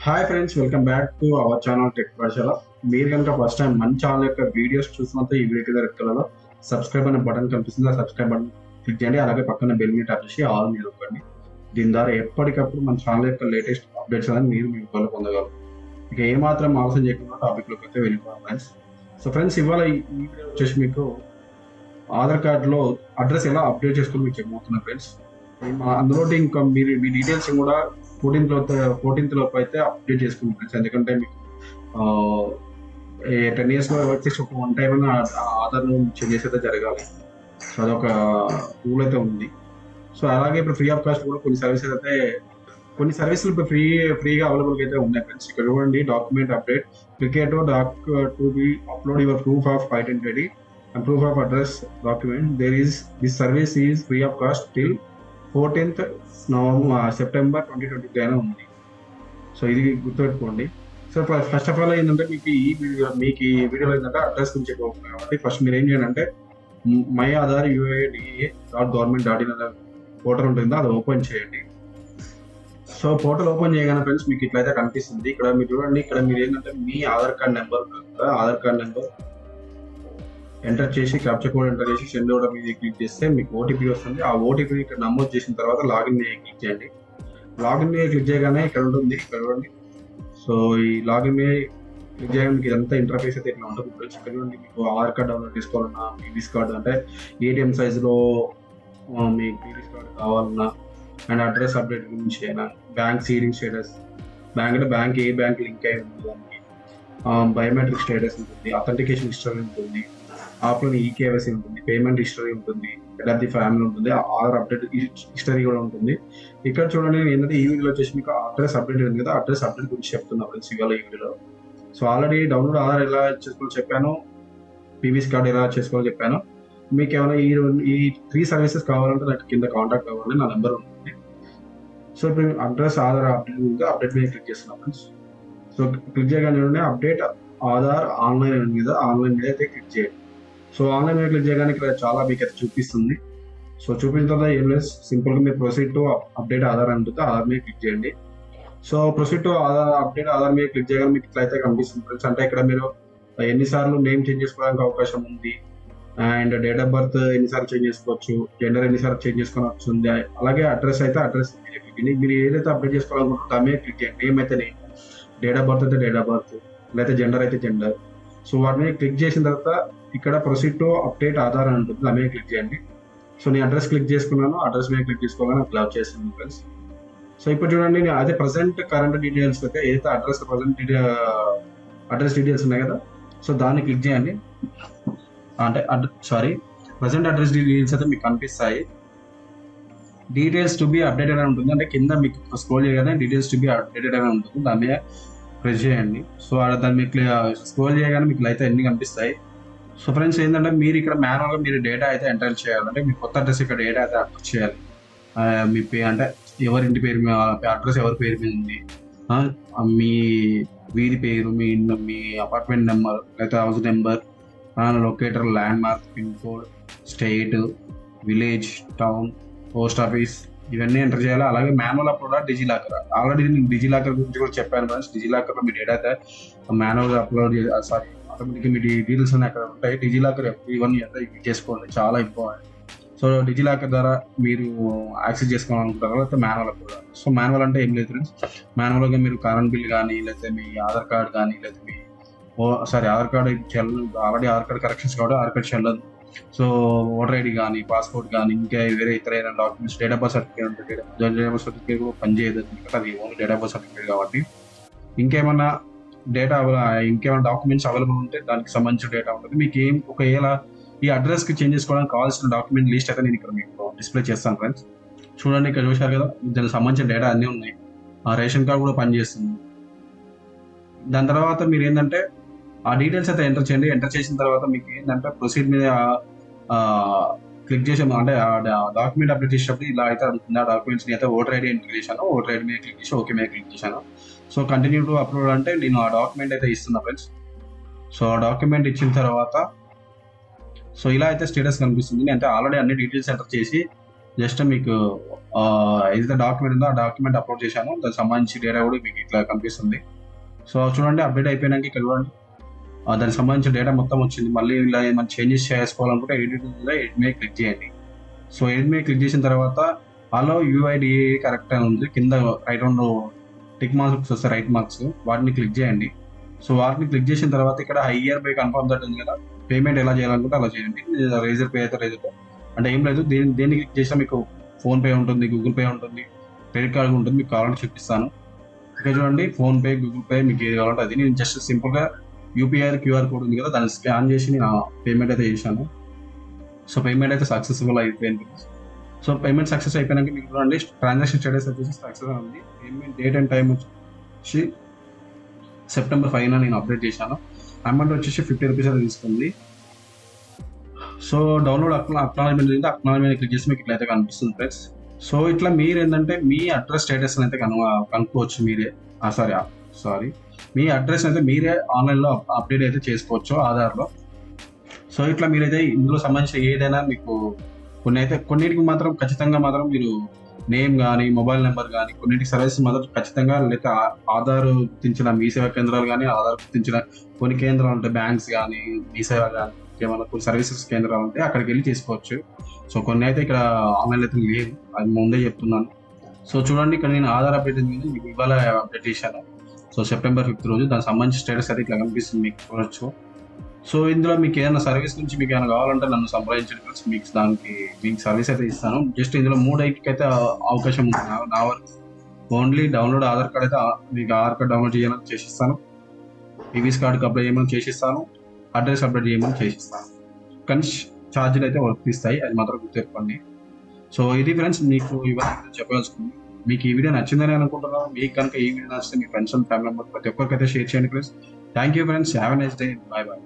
Hi friends, welcome back to our channel tech పాఠశాల. మీరు కనుక ఫస్ట్ టైం మన ఛానల్ యొక్క వీడియోస్ చూసినంత ఈ వీడియో కింద రెడ్ కలర్లో సబ్స్క్రైబ్ అనే బటన్ కనిపిస్తుంది. ఆ సబ్స్క్రైబ్ బటన్ క్లిక్ చేయండి. అలాగే పక్కన బెల్ ని టచ్ చేసి ఆల్ మీద నొక్కండి. దీని ద్వారా ఎప్పటికప్పుడు మన ఛానల్ యొక్క లేటెస్ట్ అప్డేట్స్ అనేది మీరు మీ ఫోన్లో పొందగలరు. ఇక ఏమాత్రం ఆలస్యం చేయకుండా టాపిక్లోకి అయితే వెళ్ళిపోవాలి ఫ్రెండ్స్. సో ఫ్రెండ్స్, ఇవాళ ఈ వీడియో వచ్చేసి మీకు ఆధార్ కార్డులో అడ్రస్ ఎలా అప్డేట్ చేసుకుని మీకు చెప్పబోతున్నా ఫ్రెండ్స్. అందులో ఇంకా మీరు మీ డీటెయిల్స్ కూడా 14th లోపు అయితే అప్డేట్ చేసుకున్నాం ఫ్రెండ్స్. ఎందుకంటే మీకు 10 years లో వచ్చేసి ఒక 1 time ఆధార్ చేంజెస్ అయితే జరగాలి. సో అదొక రూల్ అయితే ఉంది. సో అలాగే ఇప్పుడు ఫ్రీ ఆఫ్ కాస్ట్ కూడా కొన్ని సర్వీసులు ఇప్పుడు ఫ్రీగా అవైలబుల్ అయితే ఉన్నాయి ఫ్రెండ్స్. ఇక్కడ చూడండి, document update, click to be upload your proof of identity and proof of address document. This service is free of cost till 14th September 2023 అయినా ఉంది. సో ఇది గుర్తుపెట్టుకోండి. సో ఫస్ట్ ఆఫ్ ఆల్ ఏంటంటే మీకు ఈ వీడియోలో ఏంటంటే అడ్రస్ గురించి చెప్పబోతున్నాం కాబట్టి ఫస్ట్ మీరు ఏం చేయాలంటే మై ఆధార్ UAE.government.in అనే పోర్టల్ ఉంటుందో అది ఓపెన్ చేయండి. సో పోర్టల్ ఓపెన్ చేయగానే ఫ్రెండ్స్ మీకు ఇట్లయితే కనిపిస్తుంది. ఇక్కడ మీరు చూడండి, ఇక్కడ మీరు ఏంటంటే మీ ఆధార్ కార్డ్ నెంబర్ ఎంటర్ చేసి క్యాప్చర్ కోడ్ ఎంటర్ చేసి సెండ్ ఓవర్ మీద క్లిక్ చేస్తే మీకు ఓటీపీ వస్తుంది. ఆ ఓటీపీ ఇక్కడ నమోదు చేసిన తర్వాత లాగిన్ మీద క్లిక్ చేయండి. లాగిన్ మీద క్లిక్ చేయగానే ఇక్కడ ఉంటుంది, ఇక్కడ చూడండి. సో ఈ లాగిన్ మీద క్లిక్ చేయగానే మీకు ఇదంతా ఇంటర్ఫేస్ అయితే ఇట్లా ఉంటుంది. ఇక్కడ చూడండి, మీకు ఆధార్ కార్డ్ డౌన్లోడ్ చేసుకోవాలన్నా, పీవీస్ కార్డ్ అంటే ఏటీఎం సైజులో మీకు పీవీస్ కార్డ్ కావాలన్నా, అండ్ అడ్రస్ అప్డేట్ గురించి అయినా, బ్యాంక్ సీడింగ్ స్టేటస్, బ్యాంక్ ఏ బ్యాంక్ లింక్ అయి ఉంటుంది, దానికి బయోమెట్రిక్ స్టేటస్ ఉంటుంది, అథెంటికేషన్ హిస్టరీ ఉంటుంది, ఆప్లోని ఈకేవైసీ ఉంటుంది, పేమెంట్ హిస్టరీ ఉంటుంది, హెడ్ ఆఫ్ ది ఫ్యామిలీ ఉంటుంది, ఆధార్ అప్డేట్ హిస్టరీ కూడా ఉంటుంది. ఇక్కడ చూడండి, నేను ఏంటంటే ఈ వీడియోలో వచ్చేసి మీకు అడ్రస్ అప్డేట్ ఉంది కదా, అడ్రస్ అప్డేట్ గురించి చెప్తున్నా ఫ్రెండ్స్ ఇవాళ ఈ వీడియోలో. సో ఆల్రెడీ డౌన్లోడ్ ఆధార్ ఎలా చేసుకోవాలో చెప్పాను, పీవీస్ కార్డ్ ఎలా చేసుకోవాలో చెప్పాను. మీకు ఏమైనా ఈ 3 సర్వీసెస్ కావాలంటే నాకు కింద కాంటాక్ట్ అవ్వాలి, నా నెంబర్ ఉంటుంది. సో ఇప్పుడు అడ్రస్ ఆధార్ అప్డేట్ మీద క్లిక్ చేస్తున్నాం ఫ్రెండ్స్. సో క్లిక్ చేయగానే చూడండి, అప్డేట్ ఆధార్ ఆన్లైన్ ఉంది కదా, ఆన్లైన్ మీద అయితే క్లిక్ చేయండి. సో ఆన్లైన్ మీద క్లిక్ చేయగానే ఇక్కడ చాలా మీకు అయితే చూపిస్తుంది. సో చూపించిన తర్వాత ఏం లేదు, సింపుల్గా మీరు ప్రొసీడ్ టు అప్డేట్ ఆధార్ ఉంటుంది, ఆధార్ మీద క్లిక్ చేయండి. So proceed to update Aadhaar మీద క్లిక్ చేయగానే మీకు ఇట్లయితే కనిపిస్తుంది ఫ్రెండ్స్. అంటే ఇక్కడ మీరు ఎన్నిసార్లు నేమ్ చేంజ్ చేసుకోవడానికి అవకాశం ఉంది, అండ్ డేట్ ఆఫ్ బర్త్ ఎన్నిసార్లు చేంజ్ చేసుకోవచ్చు, జెండర్ ఎన్నిసార్లు చేంజ్ చేసుకోవచ్చు ఉంది. అలాగే అడ్రస్ మీరు ఏదైతే అప్డేట్ చేసుకోవాలనుకుంటున్నా దాని మీద క్లిక్ చేయండి. నేమ్ అయితే నేమ్, డేట్ ఆఫ్ బర్త్ అయితే డేట్ ఆఫ్ బర్త్, లేకపోతే జెండర్ అయితే జెండర్. సో వాటి మీద క్లిక్ చేసిన తర్వాత ఇక్కడ ప్రొసీడ్ టు అప్డేట్ ఆధార్ అని ఉంటుంది, దాని మీద క్లిక్ చేయండి. సో నేను అడ్రస్ క్లిక్ చేసుకున్నాను, అడ్రస్ మీద క్లిక్ చేసుకోగానే అప్లై చేస్తుంది ఫ్రెండ్స్. సో ఇప్పుడు చూడండి, అదే కరెంట్ డీటెయిల్స్ అయితే ఏదైతే అడ్రస్ డీటెయిల్స్ ఉన్నాయి కదా, సో దాన్ని క్లిక్ చేయండి. అంటే ప్రజెంట్ అడ్రస్ డీటెయిల్స్ అయితే మీకు కనిపిస్తాయి. డీటెయిల్స్ టు బి అప్డేటెడ్ అని ఉంటుంది, అంటే కింద మీకు స్క్రోల్ చేయగానే డీటెయిల్స్ టు బి అప్డేటెడ్ అని ఉంటుంది, దాని మీద ప్రెస్ చేయండి. సో దాన్ని మీకు స్క్రోల్ చేయగానే మీకు అయితే అన్ని కనిపిస్తాయి. సో ఫ్రెండ్స్ ఏంటంటే మీరు ఇక్కడ మాన్యువల్గా మీరు డేటా అయితే ఎంటర్ చేయాలంటే మీ కొత్త అడ్రస్ ఇక్కడ డేటా అయితే ఎంటర్ చేయాలి. మీ అంటే ఎవరింటి పేరు మీద, అడ్రస్ ఎవరి పేరు మీద ఉంది, మీ వీధి పేరు, మీ అపార్ట్మెంట్ నెంబర్, లేకపోతే house number, locator, land mark, pin code, state, village, town, post office, ఇవన్నీ ఎంటర్ చేయాలి. అలాగే మాన్యువల్ అప్లోడ్ డిజిలాకర్, ఆల్రెడీ నేను డిజిలాకర్ గురించి కూడా చెప్పాను ఫ్రెండ్స్. డిజిలాకర్లో మీ డేటా అయితే మాన్యువల్గా అప్లోడ్ ఆటోమేటిక్గా మీ డీటెయిల్స్ అన్నీ అక్కడ ఉంటాయి. డిజిలాకర్ ఇవన్నీ అయితే చేసుకోండి, చాలా ఇంపార్టెంట్. సో డిజిలాకర్ ద్వారా మీరు యాక్సెస్ చేసుకోవాలనుకుంటారు, లేకపోతే మాన్యువల్ అప్లోడ్. సో మాన్యువల్ అంటే ఏం లేదు ఫ్రెండ్స్, మాన్యువల్గా మీరు కరెంట్ బిల్ కానీ, లేకపోతే మీ ఆధార్ కార్డ్ కానీ, లేకపోతే మీ ఆధార్ కార్డ్ చెల్లదు, ఆల్రెడీ ఆధార్ కార్డ్ కరెక్షన్స్ కాబట్టి ఆధార్ కార్డ్ చెల్లదు. సో ఓటర్ ఐడి కానీ, పాస్పోర్ట్ కానీ, ఇంకా వేరే ఇతరైన documents, date of birth certificate ఉంటుంది, డేట్ ఆఫ్ బర్త్ సర్టిఫికేట్ కూడా పనిచేయదు, అది only date of birth certificate కాబట్టి. ఇంకేమన్నా డాక్యుమెంట్స్ అవైలబుల్ ఉంటే దానికి సంబంధించిన డేటా ఉంటుంది. మీకు ఒకవేళ ఈ అడ్రస్కి చేంజ్ చేసుకోవడానికి కావాల్సిన డాక్యుమెంట్ లిస్ట్ అయితే నేను ఇక్కడ మీకు డిస్ప్లే చేస్తాను ఫ్రెండ్స్. చూడండి, ఇక్కడ చూశారు కదా, దానికి సంబంధించిన డేటా అన్నీ ఉన్నాయి. ఆ రేషన్ కార్డ్ కూడా పనిచేస్తుంది. దాని తర్వాత మీరు ఏంటంటే ఆ డీటెయిల్స్ అయితే ఎంటర్ చేయండి. ఎంటర్ చేసిన తర్వాత మీకు ఏంటంటే ప్రొసీడ్ మీద క్లిక్ చేసాము, అంటే డాక్యుమెంట్ అప్డేట్ చేసేటప్పుడు ఇలా అయితే అడుగుతుంది. ఆ డాక్యుమెంట్స్ని అయితే ఓటర్ ఐడి ఎంటర్ చేశాను, ఓటర్ ఐడి మీద క్లిక్ చేసి ఓకే మీద క్లిక్ చేశాను. సో కంటిన్యూ టు అప్లోడ్ అంటే నేను ఆ డాక్యుమెంట్ అయితే ఇస్తున్నా ఫ్రెండ్స్. సో ఆ డాక్యుమెంట్ ఇచ్చిన తర్వాత సో ఇలా అయితే స్టేటస్ కనిపిస్తుంది. అంటే ఆల్రెడీ అన్ని డీటెయిల్స్ ఎంటర్ చేసి జస్ట్ మీకు ఏదైతే డాక్యుమెంట్ ఉందో ఆ డాక్యుమెంట్ అప్లోడ్ చేశాను, దానికి సంబంధించి డేటా కూడా మీకు ఇట్లా కనిపిస్తుంది. సో చూడండి, అప్డేట్ అయిపోయినాక ఇక్కడ చూడండి, దానికి సంబంధించిన డేటా మొత్తం వచ్చింది. మళ్ళీ ఇలా ఏమైనా చేంజెస్ చేసుకోవాలనుకుంటే ఎడిట్ మీద క్లిక్ చేయండి. సో ఎడిట్ మీద క్లిక్ చేసిన తర్వాత అలో యూఐడిఏ కరెక్ట్ అని ఉంది, కింద రైట్ రౌండ్ టిక్ మార్క్స్ వస్తాయి, రైట్ మార్క్స్, వాటిని క్లిక్ చేయండి. సో వాటిని క్లిక్ చేసిన తర్వాత ఇక్కడ హైయర్ పే కన్ఫర్మ్ దట్ ఉంది కదా, పేమెంట్ ఎలా చేయాలనుకుంటే అలా చేయండి. రేజర్ పే అయితే రేజర్ పే అంటే ఏం లేదు, దేన్ని క్లిక్ చేసినా మీకు ఫోన్పే ఉంటుంది, గూగుల్ పే ఉంటుంది, క్రెడిట్ కార్డు ఉంటుంది, మీకు కావాలంటే చూపిస్తాను. ఇక్కడ చూడండి, ఫోన్పే, గూగుల్ పే, మీకు ఏది కావాలంటే అది. నేను జస్ట్ సింపుల్గా యూపీఐ క్యూఆర్ కోడ్ ఉంది కదా, దాన్ని స్కాన్ చేసి నేను పేమెంట్ అయితే చేశాను. సో పేమెంట్ అయితే సక్సెస్ఫుల్ అయిపోయింది. సో పేమెంట్ సక్సెస్ అయిపోయినాక మీకు చూడండి, ట్రాన్సాక్షన్ స్టేటస్ వచ్చేసి సక్సెస్ ఉంది. పేమెంట్ డేట్ అండ్ టైం వచ్చి September 5 నేను అప్డేట్ చేశాను. అమౌంట్ వచ్చేసి 50 రూపీస్ అయితే తీసుకుంది. సో డౌన్లోడ్ అక్నాలజ్మెంట్ ఉంది, అక్నాలజ్మెంట్ క్లిక్ చేసి మీకు ఇట్లయితే కనిపిస్తుంది ఫ్రెండ్స్. సో ఇట్లా మీరు ఏంటంటే మీ అడ్రస్ స్టేటస్ అయితే కనుక్కోవచ్చు మీరే. సారీ మీ అడ్రస్ అయితే మీరే ఆన్లైన్లో అప్డేట్ అయితే చేసుకోవచ్చు ఆధార్లో. సో ఇట్లా మీరైతే ఇందులో సంబంధించిన ఏదైనా మీకు కొన్నిటికి మాత్రం ఖచ్చితంగా మాత్రం మీరు నేమ్ కానీ, మొబైల్ నెంబర్ కానీ, కొన్నిటికి సర్వీస్ మాత్రం ఖచ్చితంగా, లేకపోతే ఆధార్ గుర్తించిన మీ సేవా కేంద్రాలు కానీ, ఆధార్ గుర్తించిన కొన్ని కేంద్రాలు ఉంటాయి, బ్యాంక్స్ కానీ, మీ సేవ కానీ, ఏమైనా కొన్ని సర్వీసెస్ కేంద్రాలు ఉంటాయి, అక్కడికి వెళ్ళి చేసుకోవచ్చు. సో కొన్ని అయితే ఇక్కడ ఆన్లైన్ అయితే లేవు, అది ముందే చెప్తున్నాను. సో చూడండి, ఇక్కడ నేను ఆధార్ అప్డేట్ మీకు ఇవాళ అప్డేట్ చేశాను. సో September 5 రోజు దానికి సంబంధించిన స్టేటస్ అయితే ఇట్లా కనిపిస్తుంది, మీకు చూడొచ్చు. సో ఇందులో మీకు ఏదైనా సర్వీస్ నుంచి మీకు ఏమైనా కావాలంటే నన్ను సంప్రదించండి, మీకు సర్వీస్ అయితే ఇస్తాను. జస్ట్ ఇందులో 3 ఐటీకి అయితే అవకాశం ఉంది నా వరకు. ఓన్లీ డౌన్లోడ్ ఆధార్ కార్డ్ అయితే మీకు ఆధార్ కార్డ్ డౌన్లోడ్ చేయాలని చేసిస్తాను, ఈవీఎస్ కార్డుకి అప్లై చేయమని చేసిస్తాను, అడ్రస్ అప్డేట్ చేయమని చేసిస్తాను. కానీ ఛార్జీలు అయితే వర్తిస్తాయి, అది మాత్రం గుర్తుపెట్టుకోండి. సో ఇది ఫ్రెండ్స్, మీకు ఇవన్నీ చెప్పవలసింది. మీకు ఈ వీడియో నచ్చిందని అనుకుంటున్నాను. మీకు కనుక ఈ వీడియో నచ్చితే మీ ఫ్రెండ్స్ అండ్ ఫ్యామిలీ మెంబర్స్ ప్రతి ఒక్కరికైతే షేర్ చేయండి friends. Thank you friends, have a nice day, bye bye.